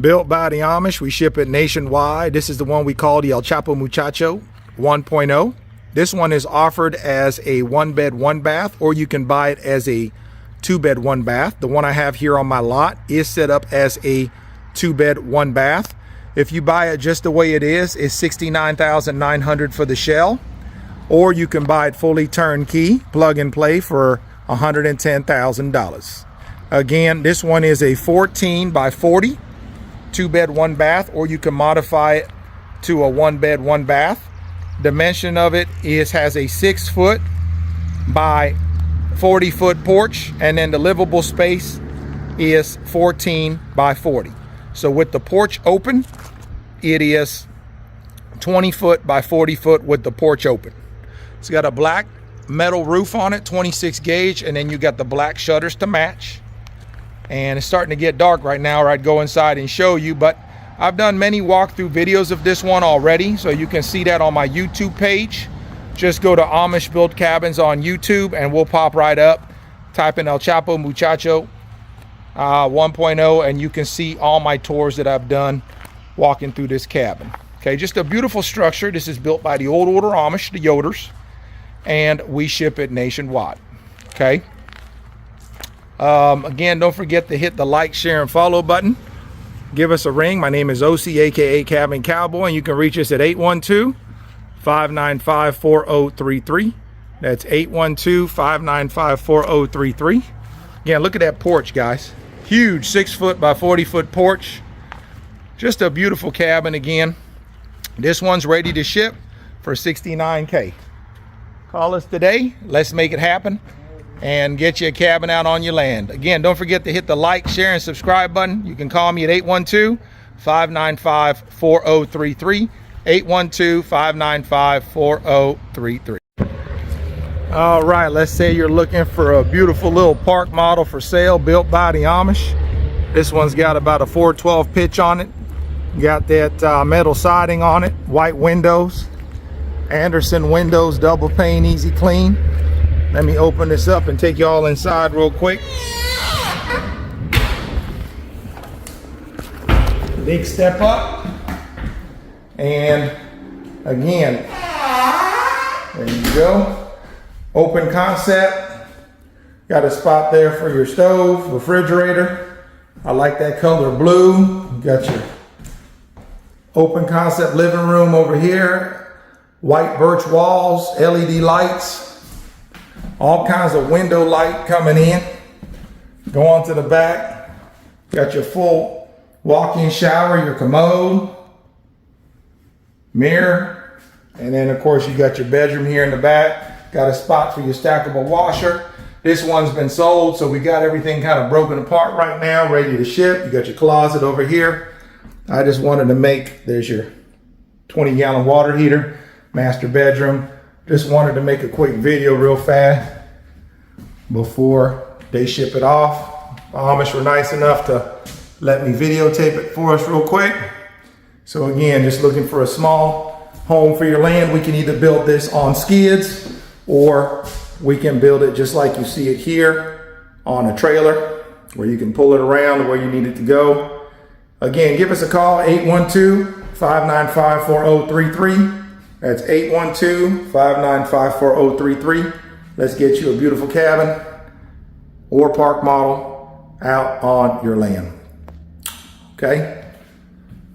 Built by the Amish. We ship it nationwide. This is the one we call the El Chapo Muchacho 1.0. This one is offered as a 1-bed, 1-bath, or you can buy it as a 2-bed, 1-bath. The one I have here on my lot is set up as a 2-bed, 1-bath. If you buy it just the way it is, it's $69,900 for the shell, or you can buy it fully turnkey, plug and play for $110,000. Again, this one is a 14 by 40, 2-bed, 1-bath, or you can modify it to a 1-bed, 1-bath. Dimension of it has a 6-foot by 40-foot porch, and then the livable space is 14 by 40. So with the porch open, it is 20-foot by 40-foot with the porch open. It's got a black metal roof on it, 26 gauge, and then you got the black shutters to match. And it's starting to get dark right now, or I'd go inside and show you, but I've done many walkthrough videos of this one already, so you can see that on my YouTube page. Just go to Amish Built Cabins on YouTube and we'll pop right up. Type in El Chapo Muchacho 1.0 and you can see all my tours that I've done walking through this cabin. Okay, just a beautiful structure. This is built by the old order Amish, the Yoders, and we ship it nationwide. Okay. Again, don't forget to hit the like, share, and follow button. Give us a ring. My name is OC, aka Cabin Cowboy, and you can reach us at 812-595-4033. That's 812-595-4033. Again, look at that porch, guys. Huge 6-foot by 40-foot porch. Just a beautiful cabin. Again, this one's ready to ship for $69K. Call us today. Let's make it happen and get you a cabin out on your land. Again, don't forget to hit the like, share, and subscribe button. You can call me at 812-595-4033. 812-595-4033. All right, let's say you're looking for a beautiful little park model for sale, built by the Amish. This one's got about a 412 pitch on it. Got that metal siding on it, white windows, Anderson windows, double pane, easy clean. Let me open this up and take you all inside real quick. Big step up. And again, there you go. Open concept. Got a spot there for your stove, refrigerator. I like that color blue. You got your open concept living room over here. White birch walls, LED lights. All kinds of window light coming in. Go on to the back. Got your full walk-in shower, your commode, mirror, and then of course you got your bedroom here in the back. Got a spot for your stackable washer. This one's been sold, so we got everything kind of broken apart right now, ready to ship. You got your closet over here. I just wanted to make, there's your 20-gallon water heater, master bedroom. Just wanted to make a quick video real fast before they ship it off. The Amish were nice enough to let me videotape it for us real quick. So again, just looking for a small home for your land. We can either build this on skids or we can build it just like you see it here on a trailer where you can pull it around where you need it to go. Again, give us a call, 812-595-4033. That's 812-595-4033. Let's get you a beautiful cabin or park model out on your land. Okay?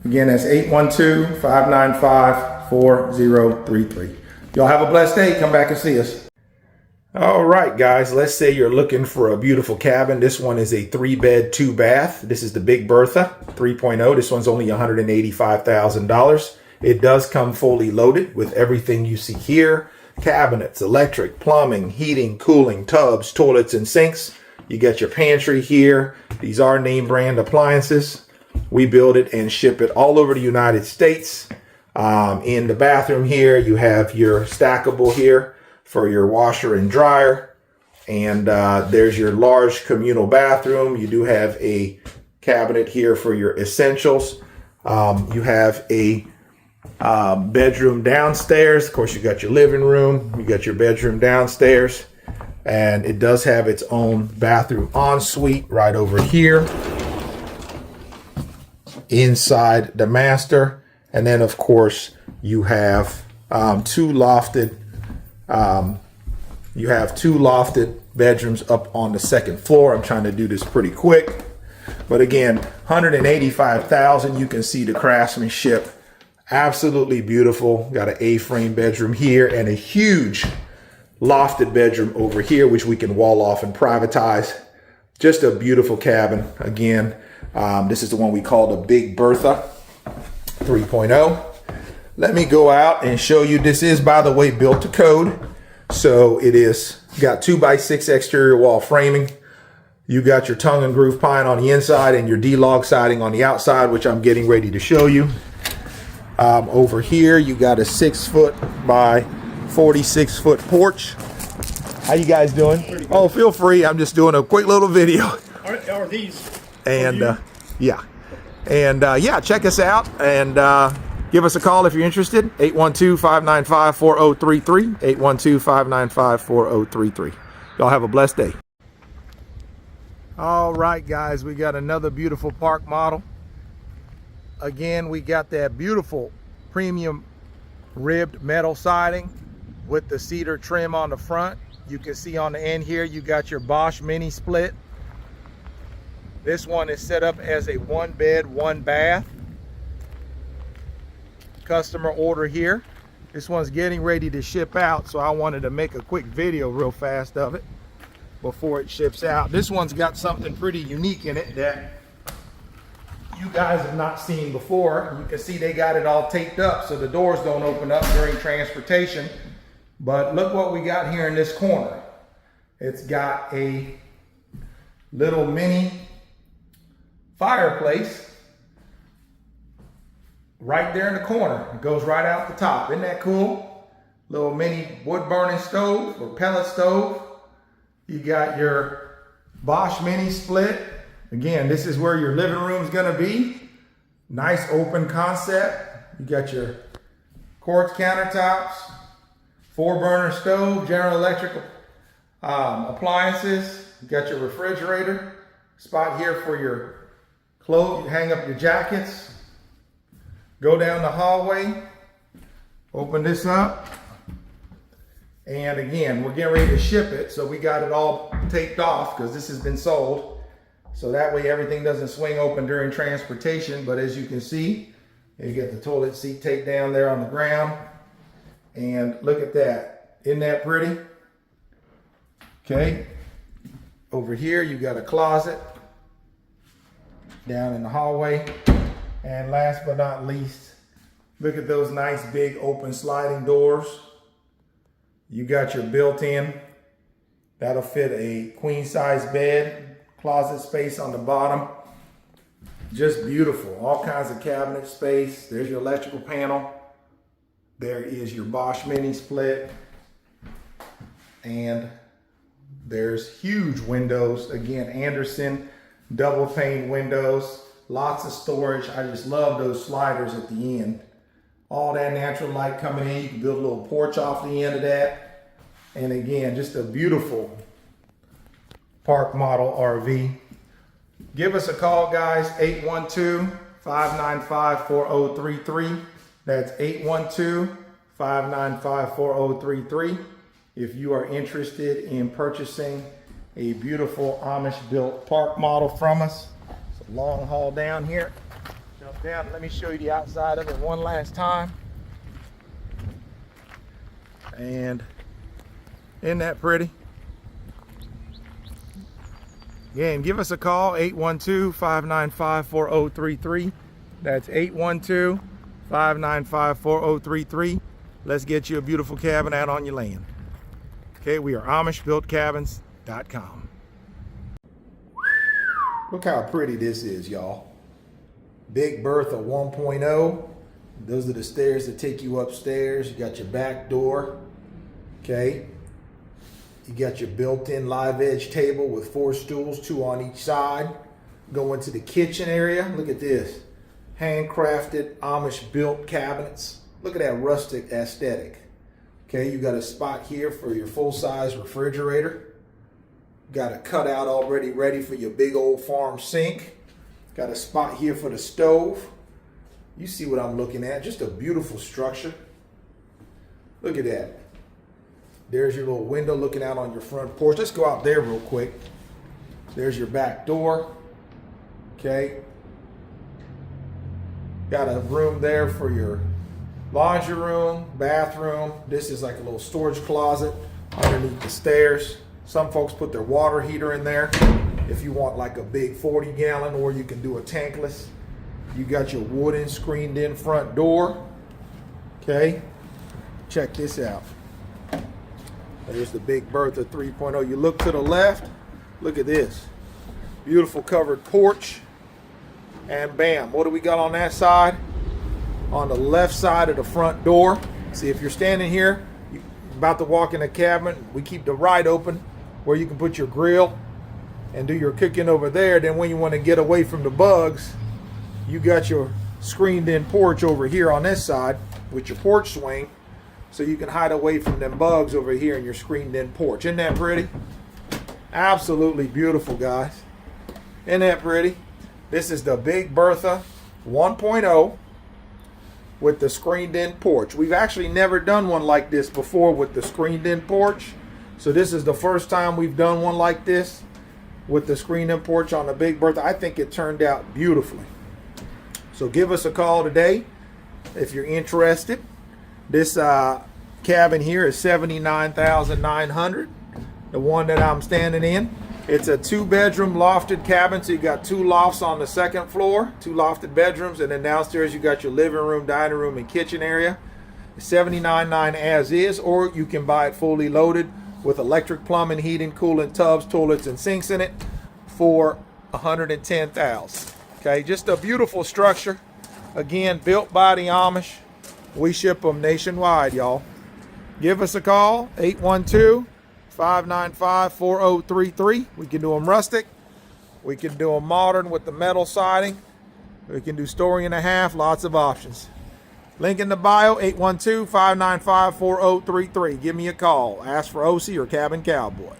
Again, that's 812-595-4033. Y'all have a blessed day. Come back and see us. All right, guys, let's say you're looking for a beautiful cabin. This one is a 3-bed, 2-bath. This is the Big Bertha 3.0. This one's only $185,000. It does come fully loaded with everything you see here. Cabinets, electric, plumbing, heating, cooling, tubs, toilets, and sinks. You got your pantry here. These are name brand appliances. We build it and ship it all over the United States. In the bathroom here, you have your stackable here for your washer and dryer. And there's your large communal bathroom. You do have a cabinet here for your essentials. You have a bedroom downstairs. Of course, you got your living room, you got your bedroom downstairs, and it does have its own bathroom ensuite right over here. inside the master. And then of course you have two lofted bedrooms up on the second floor. I'm trying to do this pretty quick, but again, $185,000. You can see the craftsmanship, absolutely beautiful. Got an A-frame bedroom here and a huge lofted bedroom over here, which we can wall off and privatize. Just a beautiful cabin. Again, this is the one we call the Big Bertha 3.0. Let me go out and show you. This is, by the way, built to code. So it is got 2x6 exterior wall framing. You got your tongue and groove pine on the inside and your D-log siding on the outside, which I'm getting ready to show you. Over here, you got a 6-foot by 46-foot porch. How you guys doing? Oh, feel free. I'm just doing a quick little video. Are these? And yeah. And yeah, check us out and give us a call if you're interested. 812-595-4033. 812-595-4033. Y'all have a blessed day. All right, guys, we got another beautiful park model. Again, we got that beautiful premium ribbed metal siding with the cedar trim on the front. You can see on the end here, you got your Bosch mini split. This one is set up as a 1-bed, 1-bath. Customer order here. This one's getting ready to ship out, so I wanted to make a quick video real fast of it before it ships out. This one's got something pretty unique in it that you guys have not seen before. You can see they got it all taped up so the doors don't open up during transportation. But look what we got here in this corner. It's got a little mini fireplace right there in the corner. It goes right out the top. Isn't that cool? Little mini wood burning stove or pellet stove. You got your Bosch mini split. Again, this is where your living room is going to be. Nice open concept. You got your quartz countertops, 4-burner stove, General Electric appliances. You got your refrigerator spot here for your clothes. You hang up your jackets. Go down the hallway. Open this up. And again, we're getting ready to ship it, so we got it all taped off because this has been sold. So that way everything doesn't swing open during transportation. But as you can see, you get the toilet seat taped down there on the ground. And look at that. Isn't that pretty? Okay. Over here, you got a closet down in the hallway. And last but not least, look at those nice big open sliding doors. You got your built-in, that'll fit a queen size bed, closet space on the bottom. Just beautiful, all kinds of cabinet space. There's your electrical panel. There is your Bosch mini split. And there's huge windows. Again, Anderson double pane windows, lots of storage. I just love those sliders at the end. All that natural light coming in. You can build a little porch off the end of that. And again, just a beautiful park model RV. Give us a call, guys, 812-595-4033. That's 812-595-4033. If you are interested in purchasing a beautiful Amish built park model from us. It's a long haul down here. Jump down, let me show you the outside of it one last time. And isn't that pretty? Again, give us a call, 812-595-4033. That's 812-595-4033. Let's get you a beautiful cabin out on your land. Okay, we are AmishBuiltCabins.com. Look how pretty this is, y'all. Big Bertha 1.0. Those are the stairs that take you upstairs. You got your back door. Okay. You got your built-in live edge table with 4 stools, 2 on each side. Go into the kitchen area. Look at this. Handcrafted Amish built cabinets. Look at that rustic aesthetic. Okay, you got a spot here for your full-size refrigerator. Got a cutout already ready for your big old farm sink. Got a spot here for the stove. You see what I'm looking at. Just a beautiful structure. Look at that. There's your little window looking out on your front porch. Let's go out there real quick. There's your back door. Okay. Got a room there for your laundry room, bathroom. This is like a little storage closet underneath the stairs. Some folks put their water heater in there if you want like a big 40-gallon, or you can do a tankless. You got your wooden screened in front door. Okay. Check this out. There's the big Bertha 3.0. You look to the left, look at this. Beautiful covered porch. And bam, what do we got on that side? On the left side of the front door. See, if you're standing here, you're about to walk in the cabin, we keep the right open where you can put your grill and do your cooking over there. Then when you want to get away from the bugs, you got your screened in porch over here on this side with your porch swing. So you can hide away from them bugs over here in your screened in porch. Isn't that pretty? Absolutely beautiful, guys. Isn't that pretty? This is the big Bertha 1.0 with the screened in porch. We've actually never done one like this before with the screened in porch. So this is the first time we've done one like this with the screened in porch on the big Bertha. I think it turned out beautifully. So give us a call today if you're interested. This cabin here is $79,900. The one that I'm standing in. It's a 2-bedroom lofted cabin. So you got 2 lofts on the second floor, 2 lofted bedrooms, and then downstairs you got your living room, dining room, and kitchen area. $79,900 as is, or you can buy it fully loaded with electric plumbing, heating, cooling, tubs, toilets, and sinks in it for $110,000. Okay, just a beautiful structure. Again, built by the Amish. We ship them nationwide, y'all. Give us a call, 812-595-4033. We can do them rustic. We can do them modern with the metal siding. We can do story and a half, lots of options. Link in the bio, 812-595-4033. Give me a call. Ask for OC or Cabin Cowboy.